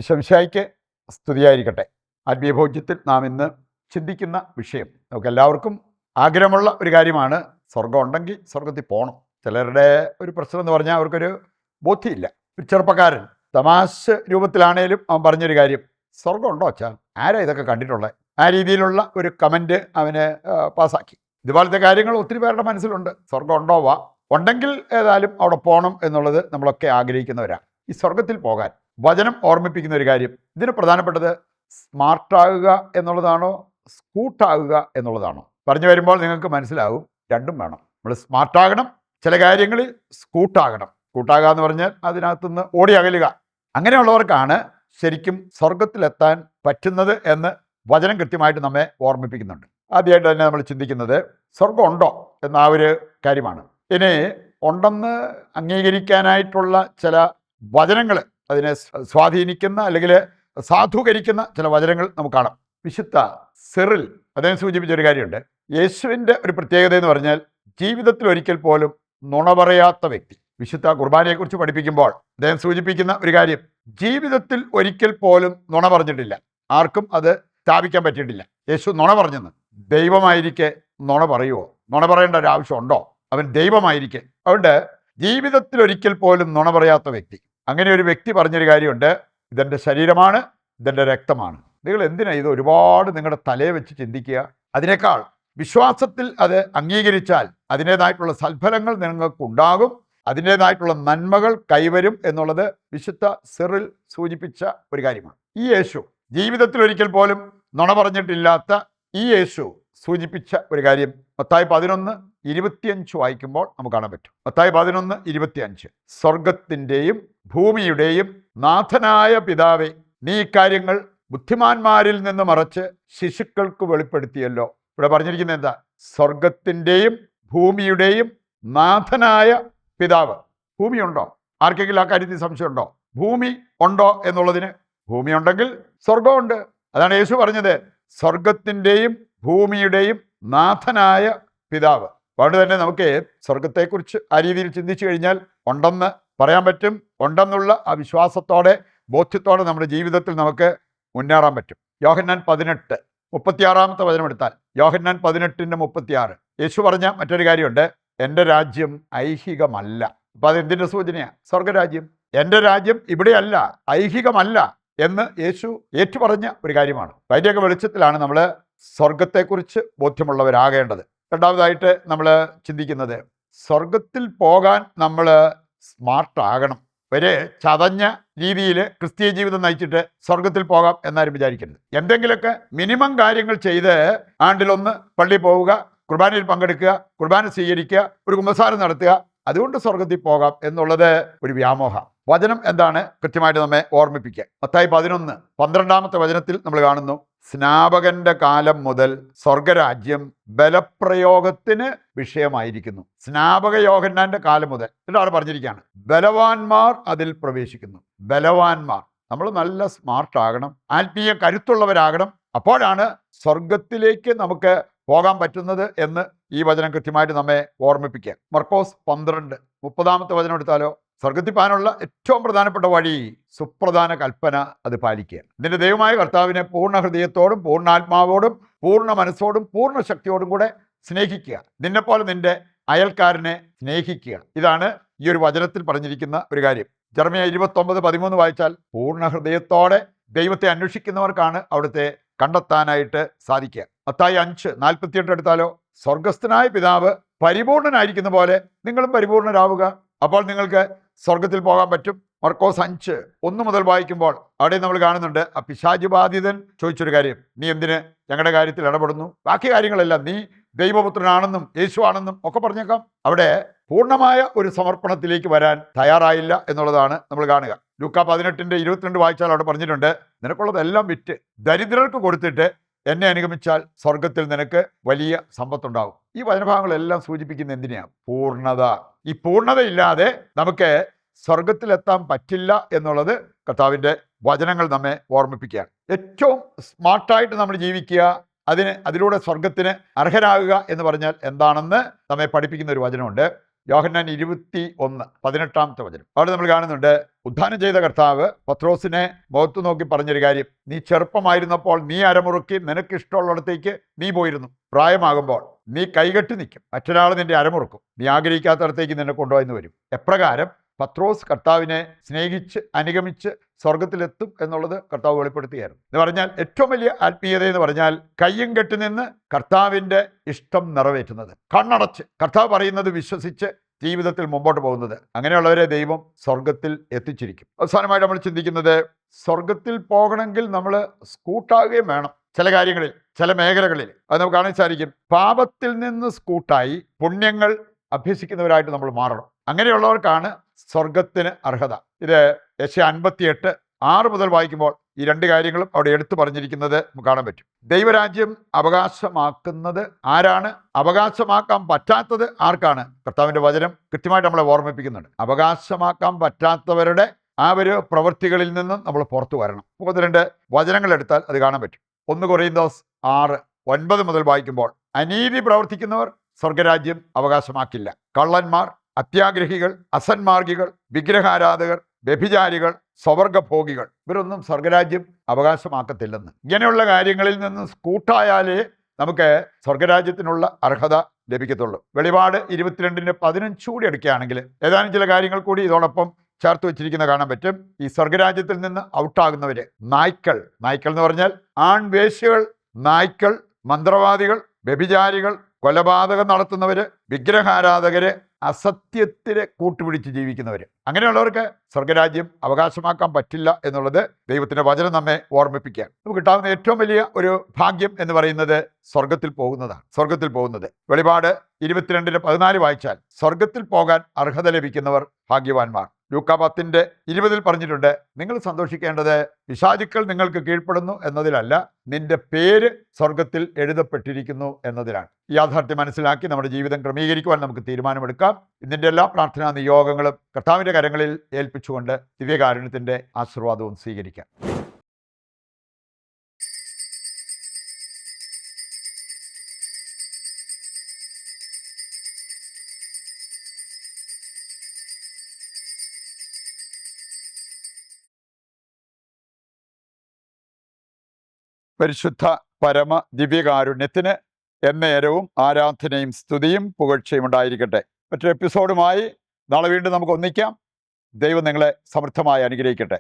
ഈശോമിശിഹായ്ക്ക് സ്തുതിയായിരിക്കട്ടെ. ആത്മീയഭോജ്യത്തിൽ നാം ഇന്ന് ചിന്തിക്കുന്ന വിഷയം നമുക്ക് എല്ലാവർക്കും ആഗ്രഹമുള്ള ഒരു കാര്യമാണ്. സ്വർഗം ഉണ്ടെങ്കിൽ സ്വർഗത്തിൽ പോകണം. ചിലരുടെ ഒരു പ്രശ്നം എന്ന് പറഞ്ഞാൽ അവർക്കൊരു ബോധ്യമില്ല. ഒരു ചെറുപ്പക്കാരൻ തമാശ രൂപത്തിലാണേലും അവൻ പറഞ്ഞൊരു കാര്യം, സ്വർഗം ഉണ്ടോ അച്ഛാ, ആരാ ഇതൊക്കെ കണ്ടിട്ടുള്ളത്? ആ രീതിയിലുള്ള ഒരു കമൻറ്റ് അവന് പാസ്സാക്കി. ഇതുപോലത്തെ കാര്യങ്ങൾ ഒത്തിരി പേരുടെ മനസ്സിലുണ്ട്. സ്വർഗം ഉണ്ടോ? ഉണ്ടെങ്കിൽ ഏതായാലും അവിടെ പോകണം എന്നുള്ളത് നമ്മളൊക്കെ ആഗ്രഹിക്കുന്നവരാണ്. ഈ സ്വർഗത്തിൽ പോകാൻ വചനം ഓർമ്മിപ്പിക്കുന്ന ഒരു കാര്യം, ഇതിന് പ്രധാനപ്പെട്ടത് സ്മാർട്ടാകുക എന്നുള്ളതാണോ സ്കൂട്ടാകുക എന്നുള്ളതാണോ? പറഞ്ഞു വരുമ്പോൾ നിങ്ങൾക്ക് മനസ്സിലാവും, രണ്ടും വേണം. നമ്മൾ സ്മാർട്ടാകണം, ചില കാര്യങ്ങളിൽ സ്കൂട്ടാകണം. സ്കൂട്ടാകുക എന്ന് പറഞ്ഞാൽ അതിനകത്തുനിന്ന് ഓടി അകലുക. അങ്ങനെയുള്ളവർക്കാണ് ശരിക്കും സ്വർഗത്തിലെത്താൻ പറ്റുന്നത് എന്ന് വചനം കൃത്യമായിട്ട് നമ്മെ ഓർമ്മിപ്പിക്കുന്നുണ്ട്. ആദ്യമായിട്ട് തന്നെ നമ്മൾ ചിന്തിക്കുന്നത് സ്വർഗം ഉണ്ടോ എന്ന ആ ഒരു കാര്യമാണ്. ഇനി ഉണ്ടെന്ന് അംഗീകരിക്കാനായിട്ടുള്ള ചില വചനങ്ങൾ, അതിനെ സ്വാധീനിക്കുന്ന അല്ലെങ്കിൽ സാധൂകരിക്കുന്ന ചില വചനങ്ങൾ നമുക്ക് കാണാം. വിശുദ്ധ സിറിൽ അദ്ദേഹം സൂചിപ്പിച്ചൊരു കാര്യമുണ്ട്. യേശുവിൻ്റെ ഒരു പ്രത്യേകത എന്ന് പറഞ്ഞാൽ ജീവിതത്തിൽ ഒരിക്കൽ പോലും നുണ പറയാത്ത വ്യക്തി. വിശുദ്ധ കുർബാനയെക്കുറിച്ച് പഠിപ്പിക്കുമ്പോൾ അദ്ദേഹം സൂചിപ്പിക്കുന്ന ഒരു കാര്യം, ജീവിതത്തിൽ ഒരിക്കൽ പോലും നുണ പറഞ്ഞിട്ടില്ല. ആർക്കും അത് സ്ഥാപിക്കാൻ പറ്റിയിട്ടില്ല. യേശു നുണ പറഞ്ഞെന്ന്. ദൈവമായിരിക്കെ നുണ പറയുമോ? നുണ പറയേണ്ട ഒരു ആവശ്യമുണ്ടോ? അവൻ ദൈവമായിരിക്കെ. അതുകൊണ്ട് ജീവിതത്തിൽ ഒരിക്കൽ പോലും നുണ പറയാത്ത വ്യക്തി. അങ്ങനെ ഒരു വ്യക്തി പറഞ്ഞൊരു കാര്യമുണ്ട്, ഇതെൻ്റെ ശരീരമാണ്, ഇതെൻ്റെ രക്തമാണ്. നിങ്ങൾ എന്തിനാ ഇത് ഒരുപാട് നിങ്ങളുടെ തലയെ വെച്ച് ചിന്തിക്കുക? അതിനേക്കാൾ വിശ്വാസത്തിൽ അത് അംഗീകരിച്ചാൽ അതിൻ്റേതായിട്ടുള്ള സൽഫലങ്ങൾ നിങ്ങൾക്കുണ്ടാകും, അതിൻ്റേതായിട്ടുള്ള നന്മകൾ കൈവരും എന്നുള്ളത് വിശുദ്ധ സിറിൽ സൂചിപ്പിച്ച ഒരു കാര്യമാണ്. ഈ യേശു ജീവിതത്തിൽ ഒരിക്കൽ പോലും നുണ പറഞ്ഞിട്ടില്ലാത്ത ഈ യേശു സൂചിപ്പിച്ച ഒരു കാര്യം മത്തായി 11:25 വായിക്കുമ്പോൾ നമുക്ക് കാണാൻ പറ്റും. മത്തായി 11:25, സ്വർഗത്തിൻ്റെയും ഭൂമിയുടെയും നാഥനായ പിതാവേ, നീ കാര്യങ്ങൾ ബുദ്ധിമാന്മാരിൽ നിന്ന് മറച്ച് ശിശുക്കൾക്ക് വെളിപ്പെടുത്തിയല്ലോ. ഇവിടെ പറഞ്ഞിരിക്കുന്നത് എന്താ? സ്വർഗത്തിൻ്റെയും ഭൂമിയുടെയും നാഥനായ പിതാവ്. ഭൂമിയുണ്ടോ? ആർക്കെങ്കിലും ആ കാര്യത്തിൽ സംശയമുണ്ടോ? ഭൂമി ഉണ്ടോ എന്നുള്ളതിന്? ഭൂമി ഉണ്ടെങ്കിൽ സ്വർഗമുണ്ട്. അതാണ് യേശു പറഞ്ഞത്, സ്വർഗത്തിൻ്റെയും ഭൂമിയുടെയും നാഥനായ പിതാവ്. അതുകൊണ്ട് തന്നെ നമുക്ക് സ്വർഗത്തെക്കുറിച്ച് ആ രീതിയിൽ ചിന്തിച്ചു കഴിഞ്ഞാൽ ഉണ്ടെന്ന് പറയാൻ പറ്റും. ഉണ്ടെന്നുള്ള ആ വിശ്വാസത്തോടെ, ബോധ്യത്തോടെ നമ്മുടെ ജീവിതത്തിൽ നമുക്ക് മുന്നേറാൻ പറ്റും. യോഹന്നാൻ 18:36 വചനം എടുത്താൽ, യോഹന്നാൻ 18:36 യേശു പറഞ്ഞ മറ്റൊരു കാര്യമുണ്ട്, എൻ്റെ രാജ്യം ഐഹികമല്ല. അപ്പം അതെന്തിൻ്റെ സൂചനയാണ്? സ്വർഗരാജ്യം. എൻ്റെ രാജ്യം ഇവിടെയല്ല, ഐഹികമല്ല എന്ന് യേശു ഏറ്റുപറഞ്ഞ ഒരു കാര്യമാണ്. അതിൻ്റെയൊക്കെ വെളിച്ചത്തിലാണ് നമ്മൾ സ്വർഗത്തെക്കുറിച്ച് ബോധ്യമുള്ളവരാകേണ്ടത്. രണ്ടാമതായിട്ട് നമ്മൾ ചിന്തിക്കുന്നത്, സ്വർഗത്തിൽ പോകാൻ നമ്മൾ സ്മാർട്ടാകണം. ഒരു ചതഞ്ഞ രീതിയിൽ ക്രിസ്തീയ ജീവിതം നയിച്ചിട്ട് സ്വർഗത്തിൽ പോകാം എന്നാരും വിചാരിക്കരുത്. എന്തെങ്കിലുമൊക്കെ മിനിമം കാര്യങ്ങൾ ചെയ്ത് ആണ്ടിലൊന്ന് പള്ളിയിൽ പോവുക, കുർബാനയിൽ പങ്കെടുക്കുക, കുർബാന സ്വീകരിക്കുക, ഒരു കുമ്പസാരം നടത്തുക, അതുകൊണ്ട് സ്വർഗത്തിൽ പോകാം എന്നുള്ളത് ഒരു വ്യാമോഹം. വചനം എന്താണ് കൃത്യമായിട്ട് നമ്മെ ഓർമ്മിപ്പിക്കുക. മത്തായി 11:12 വചനത്തിൽ നമ്മൾ കാണുന്നു, സ്നാപകന്റെ കാലം മുതൽ സ്വർഗരാജ്യം ബലപ്രയോഗത്തിന് വിഷയമായിരിക്കുന്നു. സ്നാപക യോഹന്നാന്റെ കാലം മുതൽ എന്നിട്ടാണ് പറഞ്ഞിരിക്കുകയാണ്, ബലവാന്മാർ അതിൽ പ്രവേശിക്കുന്നു. ബലവാന്മാർ. നമ്മൾ നല്ല സ്മാർട്ടാകണം, ആത്മീയ കരുത്തുള്ളവരാകണം. അപ്പോഴാണ് സ്വർഗത്തിലേക്ക് നമുക്ക് പോകാൻ പറ്റുന്നത് എന്ന് ഈ വചനം കൃത്യമായിട്ട് നമ്മെ ഓർമ്മിപ്പിക്കുക. മർക്കോസ് 12:30 വചനം എടുത്താലോ, സ്വർഗത്തിൽ പോകാനുള്ള ഏറ്റവും പ്രധാനപ്പെട്ട വഴി, സുപ്രധാന കൽപ്പന അത് പാലിക്കുക. നിന്റെ ദൈവമായ കർത്താവിനെ പൂർണ്ണ ഹൃദയത്തോടും പൂർണ്ണാത്മാവോടും പൂർണ്ണ മനസ്സോടും പൂർണ്ണ ശക്തിയോടും കൂടെ സ്നേഹിക്കുക. നിന്നെപ്പോലെ നിന്റെ അയൽക്കാരനെ സ്നേഹിക്കുക. ഇതാണ് ഈ ഒരു വചനത്തിൽ പറഞ്ഞിരിക്കുന്ന ഒരു കാര്യം. ജെറമ്യാ 29:13 വായിച്ചാൽ, പൂർണ്ണ ഹൃദയത്തോടെ ദൈവത്തെ അന്വേഷിക്കുന്നവർക്കാണ് അവിടുത്തെ കണ്ടെത്താനായിട്ട് സാധിക്കുക. മത്തായി 5:48 എടുത്താലോ, സ്വർഗസ്ഥനായ പിതാവ് പരിപൂർണനായിരിക്കുന്ന പോലെ നിങ്ങളും പരിപൂർണരാവുക, അപ്പോൾ നിങ്ങൾക്ക് സ്വർഗത്തിൽ പോകാൻ പറ്റും. മർക്കോസ് 5:1 മുതൽ വായിക്കുമ്പോൾ അവിടെ നമ്മൾ കാണുന്നുണ്ട്, ആ പിശാച് ബാധിതൻ ചോദിച്ചൊരു കാര്യം, നീ എന്തിന് ഞങ്ങളുടെ കാര്യത്തിൽ ഇടപെടുന്നു? ബാക്കി കാര്യങ്ങളെല്ലാം നീ ദൈവപുത്രനാണെന്നും യേശുവാണെന്നും ഒക്കെ പറഞ്ഞേക്കാം. അവിടെ പൂർണ്ണമായ ഒരു സമർപ്പണത്തിലേക്ക് വരാൻ തയ്യാറായില്ല എന്നുള്ളതാണ് നമ്മൾ കാണുക. ലൂക്കാ 18:22 വായിച്ചാൽ അവിടെ പറഞ്ഞിട്ടുണ്ട്, നിനക്കുള്ളതെല്ലാം വിറ്റ് ദരിദ്രർക്ക് കൊടുത്തിട്ട് എന്നെ അനുഗമിച്ചാൽ സ്വർഗത്തിൽ നിനക്ക് വലിയ സമ്പത്തുണ്ടാകും. ഈ വചനഭാഗങ്ങളെല്ലാം സൂചിപ്പിക്കുന്ന എന്തിനാണ്? പൂർണ്ണത. ഈ പൂർണ്ണതയില്ലാതെ നമുക്ക് സ്വർഗത്തിലെത്താൻ പറ്റില്ല എന്നുള്ളത് കർത്താവിൻ്റെ വചനങ്ങൾ നമ്മെ ഓർമ്മിപ്പിക്കുകയാണ്. ഏറ്റവും സ്മാർട്ടായിട്ട് നമ്മൾ ജീവിക്കുക, അതിലൂടെ സ്വർഗത്തിന് അർഹരാകുക എന്ന് പറഞ്ഞാൽ എന്താണെന്ന് നമ്മെ പഠിപ്പിക്കുന്ന ഒരു വചനമുണ്ട്. യോഹന്നാൻ 21:18 വചനം. അവിടെ നമ്മൾ കാണുന്നുണ്ട്, ഉദ്ധാനം ചെയ്ത കർത്താവ് പത്രോസിനെ മുഖത്ത് നോക്കി പറഞ്ഞൊരു കാര്യം, നീ ചെറുപ്പമായിരുന്നപ്പോൾ നീ അരമുറുക്കി നിനക്ക് ഇഷ്ടമുള്ളിടത്തേക്ക് നീ പോയിരുന്നു. പ്രായമാകുമ്പോൾ നീ കൈകെട്ടി നിൽക്കും, മറ്റൊരാൾ നിന്റെ അരമുറുക്കും, നീ ആഗ്രഹിക്കാത്തടത്തേക്ക് നിന്നെ കൊണ്ടുപോയെന്ന് വരും. എപ്രകാരം പത്രോസ് കർത്താവിനെ സ്നേഹിച്ച് അനുഗമിച്ച് സ്വർഗത്തിലെത്തും എന്നുള്ളത് കർത്താവ് വെളിപ്പെടുത്തുകയായിരുന്നു. എന്ന് പറഞ്ഞാൽ ഏറ്റവും വലിയ ആത്മീയത എന്ന് പറഞ്ഞാൽ കയ്യും കെട്ടി നിന്ന് കർത്താവിൻ്റെ ഇഷ്ടം നിറവേറ്റുന്നത്, കണ്ണടച്ച് കർത്താവ് പറയുന്നത് വിശ്വസിച്ച് ജീവിതത്തിൽ മുമ്പോട്ട് പോകുന്നത്. അങ്ങനെയുള്ളവരെ ദൈവം സ്വർഗത്തിൽ എത്തിച്ചിരിക്കും. അവസാനമായിട്ട് നമ്മൾ ചിന്തിക്കുന്നത്, സ്വർഗത്തിൽ പോകണമെങ്കിൽ നമ്മൾ സ്കൂട്ടാകുകയും വേണം. ചില കാര്യങ്ങളിൽ, ചില മേഖലകളിൽ അത് നമുക്ക് കാണാൻ സാധിക്കും. പാപത്തിൽ നിന്ന് സ്കൂട്ടായി പുണ്യങ്ങൾ അഭ്യസിക്കുന്നവരായിട്ട് നമ്മൾ മാറണം. അങ്ങനെയുള്ളവർക്കാണ് സ്വർഗത്തിന് അർഹത. ഇത് യെശയ്യാ 58:6 മുതൽ വായിക്കുമ്പോൾ ഈ രണ്ട് കാര്യങ്ങളും അവിടെ എടുത്തു പറഞ്ഞിരിക്കുന്നത് നമുക്ക് കാണാൻ പറ്റും. ദൈവരാജ്യം അവകാശമാക്കുന്നത് ആരാണ്? അവകാശമാക്കാൻ പറ്റാത്തത് ആർക്കാണ്? കർത്താവിൻ്റെ വചനം കൃത്യമായിട്ട് നമ്മളെ ഓർമ്മിപ്പിക്കുന്നുണ്ട്. അവകാശമാക്കാൻ പറ്റാത്തവരുടെ ആ ഒരു പ്രവൃത്തികളിൽ നിന്നും നമ്മൾ പുറത്തു വരണം. 32 വചനങ്ങൾ എടുത്താൽ അത് കാണാൻ പറ്റും. 1 കൊറിന്തോസ് 6:9 മുതൽ വായിക്കുമ്പോൾ, അനീതി പ്രവർത്തിക്കുന്നവർ സ്വർഗരാജ്യം അവകാശമാക്കില്ല. കള്ളന്മാർ, അത്യാഗ്രഹികൾ, അസന്മാർഗികൾ, വിഗ്രഹാരാധകർ, വ്യഭിചാരികൾ, സ്വവർഗഭോഗികൾ, ഇവരൊന്നും സ്വർഗരാജ്യം അവകാശമാക്കത്തില്ലെന്ന്. ഇങ്ങനെയുള്ള കാര്യങ്ങളിൽ നിന്ന് സ്കൂട്ടായാലേ നമുക്ക് സ്വർഗരാജ്യത്തിനുള്ള അർഹത ലഭിക്കത്തുള്ളൂ. വെളിപാട് 22:15 കൂടി എടുക്കുകയാണെങ്കിൽ ഏതാനും ചില കാര്യങ്ങൾ കൂടി ഇതോടൊപ്പം ചേർത്ത് വെച്ചിരിക്കുന്ന കാണാൻ പറ്റും. ഈ സ്വർഗരാജ്യത്തിൽ നിന്ന് ഔട്ടാകുന്നവര് നായ്ക്കൾ എന്ന് പറഞ്ഞാൽ ആൺവേശ്യകൾ, നായ്ക്കൾ, മന്ത്രവാദികൾ, വ്യഭിചാരികൾ, കൊലപാതകം നടത്തുന്നവര്, വിഗ്രഹാരാധകര്, അസത്യത്തിന് കൂട്ടുപിടിച്ച് ജീവിക്കുന്നവർ, അങ്ങനെയുള്ളവർക്ക് സ്വർഗരാജ്യം അവകാശമാക്കാൻ പറ്റില്ല എന്നുള്ളത് ദൈവത്തിൻ്റെ വചനം നമ്മെ ഓർമ്മിപ്പിക്കുക. നമുക്ക് കിട്ടാവുന്ന ഏറ്റവും വലിയ ഒരു ഭാഗ്യം എന്ന് പറയുന്നത് സ്വർഗത്തിൽ പോകുന്നത്. വെളിപാട് 22:14 വായിച്ചാൽ സ്വർഗത്തിൽ പോകാൻ അർഹത ലഭിക്കുന്നവർ ഭാഗ്യവാന്മാർ. ലൂക്കാ 10:20 പറഞ്ഞിട്ടുണ്ട്, നിങ്ങൾ സന്തോഷിക്കേണ്ടത് പിശാചുക്കൾ നിങ്ങൾക്ക് കീഴ്പ്പെടുന്നു എന്നതിലല്ല, നിന്റെ പേര് സ്വർഗത്തിൽ എഴുതപ്പെട്ടിരിക്കുന്നു എന്നതിലാണ്. ഈ യാഥാർത്ഥ്യം മനസ്സിലാക്കി നമ്മുടെ ജീവിതം ക്രമീകരിക്കുവാൻ നമുക്ക് തീരുമാനമെടുക്കാം. ഇതിൻ്റെ എല്ലാ പ്രാർത്ഥനാ നിയോഗങ്ങളും കർത്താവിൻ്റെ കരങ്ങളിൽ ഏൽപ്പിച്ചുകൊണ്ട് ദിവ്യകാരുണ്യത്തിൻ്റെ ആശീർവാദവും സ്വീകരിക്കാം. പരിശുദ്ധ പരമ ദിവ്യകാരുണ്യത്തിന് എന്നേരവും ആരാധനയും സ്തുതിയും പുകഴ്ചയും ഉണ്ടായിരിക്കട്ടെ. മറ്റൊരു എപ്പിസോഡുമായി നാളെ വീണ്ടും നമുക്ക് ഒന്നിക്കാം. ദൈവം നിങ്ങളെ സമൃദ്ധമായി അനുഗ്രഹിക്കട്ടെ.